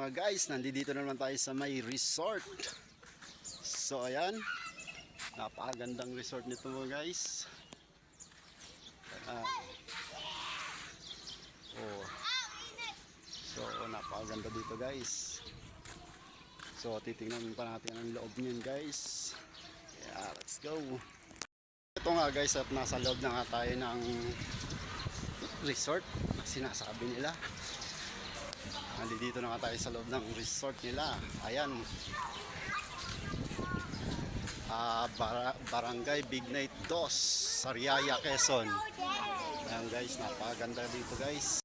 mga guys, nandito na naman tayo sa may resort. So ayan, napakagandang resort nito mga guys. So napakaganda dito guys. So titingnan pa natin ang loob niyan guys. Yeah, let's go. Ito nga guys, at nasa loob na nga tayo ng resort na sinasabi nila. Nandito na nga tayo sa loob ng resort nila. Ayan. Barangay Big Night 2, Sariaya, Quezon. Ayan guys, napakaganda dito guys.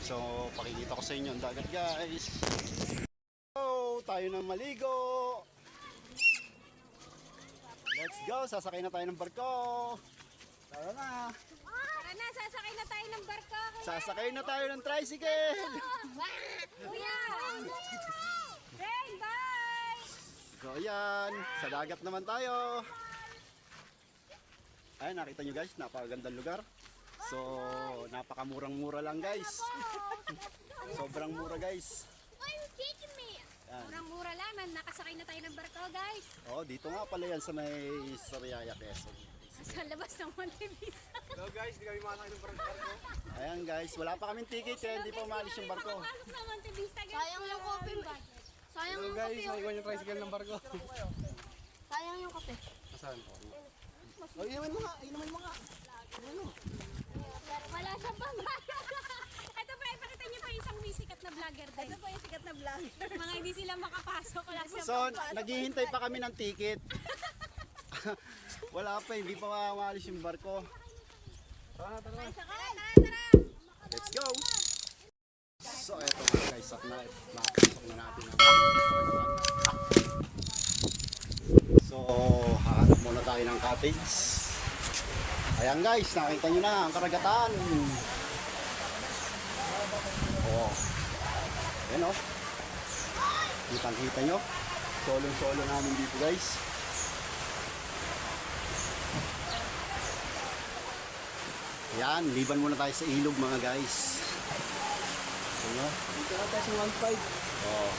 So, pakikita ko sa inyo ang dagat guys. So, tayo na maligo. Let's go, sasakay na tayo ng barko. Tara na. Tara na, sasakay na tayo ng barko. Sasakay na tayo ng tricycle. Kuya! Hey, bye! So ayan, sa dagat naman tayo. Ayan, nakita nyo guys, napakagandang lugar. So, napakamurang-mura lang guys. Sobrang mura guys. Ayan. Murang-mura lang, nakasakay na tayo ng barko, guys. Oh, dito nga pala yan sa may Sariaya, Quezon. Sa labas ng Montevista. Hello guys, di kami makakay ng barko. Ayan guys, wala pa kaming ticket kaya hindi pa umalis yung barko. Pumasok sa Montevista, guys. Sayang yung kopi, budget. Sayang Hello yung guys, kopi. naiwan yung tricycle ng barko. Sayang yung kopi. Nasaan po? Oh, inumin mo nga, inumin mo nga. Wala siyang pambayad. Ito pa, ipakita niyo pa yung isang may sikat na vlogger din. Ito pa yung sikat na vlogger. Mga hindi sila makapasok. Wala siyang So, naghihintay pa kami ng ticket. Wala pa, hindi pa umalis yung barko. Tara, tara. Let's go! So, eto nga guys, at nakapasok na natin ang so, hahanap muna tayo ng cottage. Ayan guys, nakita nyo na ang karagatan. Oh. Ayan oh. Kitang-kita nyo. Solo-solo namin dito guys. Ayan, liban muna tayo sa ilog mga guys. Ano? Dito na tayo sa 1.5. Oh.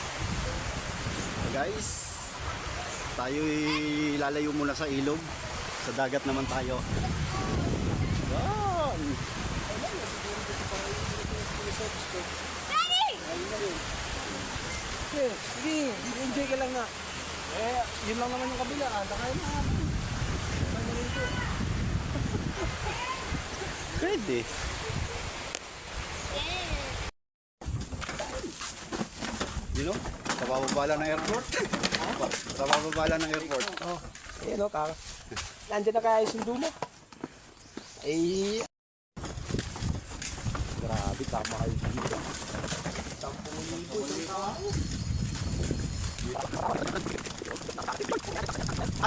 So guys, tayo lalayo muna sa ilog. Sa dagat naman tayo. Yan. Sige, enjoy ka lang na. Yun lang naman yung kabila. Takayin na. Pwede. You know, sa bababa lang ng airport. Sa bababa lang ng airport. Oh, ayun o, kaka. Nandiyan na kaya yung sundo mo. Ay. Grabe, tama kayo dito. 10,000 isang tao.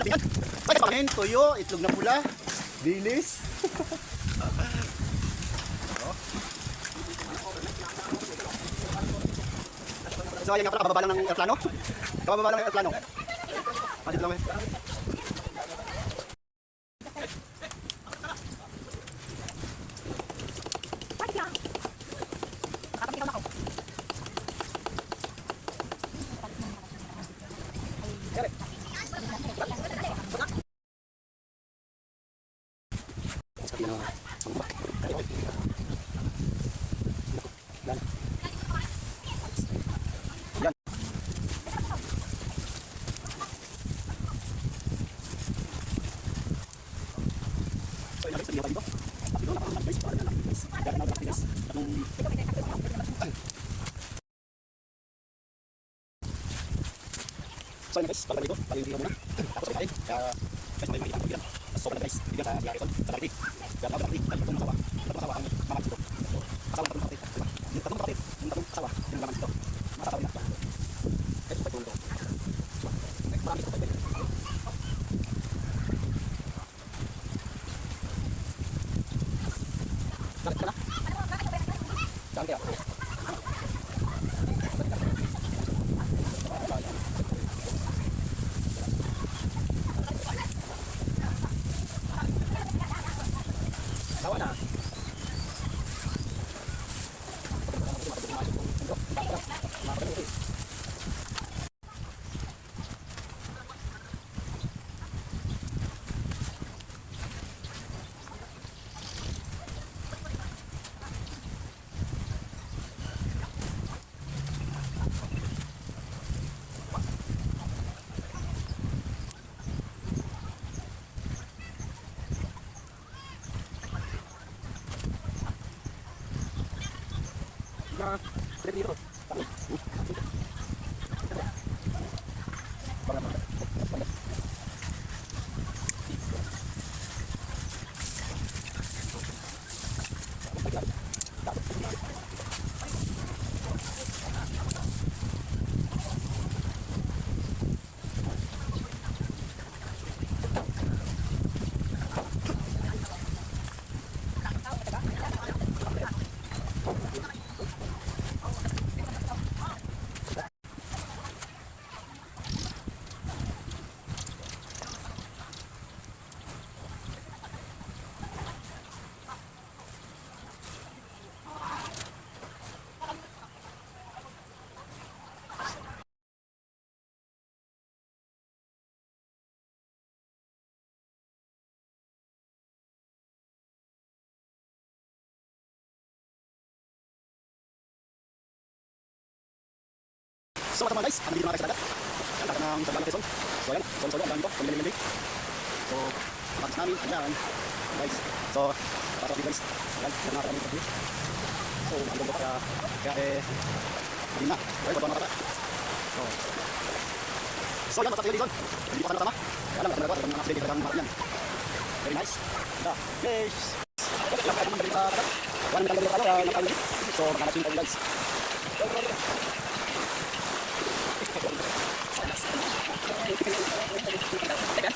Ay, pangin, tuyo, itlog na pula. Dilis. So ayan nga pala, kababa lang ng aeroplano. Kababa lang ng aeroplano. Andito lang eh. So yun guys, pagka dito, pag-ibigyan muna. Tapos okay, kaya guys, may makikita ang bilang. So pala guys, bigyan sa Garrison, sa Darity. Kaya tapos Darity, kaya tatlong asawa. Tatlong asawa ang mga dito. Asawa tatlong kapatid, diba? Yung tatlong kapatid, yung tatlong asawa, yung laman dito. Mga asawa nila. Guys, pagtulong dito. Marami dito pwede. Bakit ka na? Saan kaya? Tawa na. dito. So what's up mga guys, ang dito na tayo sa dagat. Yan, dagat ng Sagana Quezon. So ayan, solo-solo, ang dami ko, pamili-mili. So, tapos namin, ayan, guys. So, tapos guys, ayan, meron na kami sa view. So, ang ganda kaya hindi na. Okay, wala mga bata. So, yan, matatay yun dito. Hindi ko kasama. Alam, ang nagawa, ang mga accident, talagang mga yan. Very nice. Ganda. Yes. Okay, lang kaya naman dito sa dagat. Wala naman talaga dito, kaya nakalimutin. So, magkanasin tayo guys. Teka.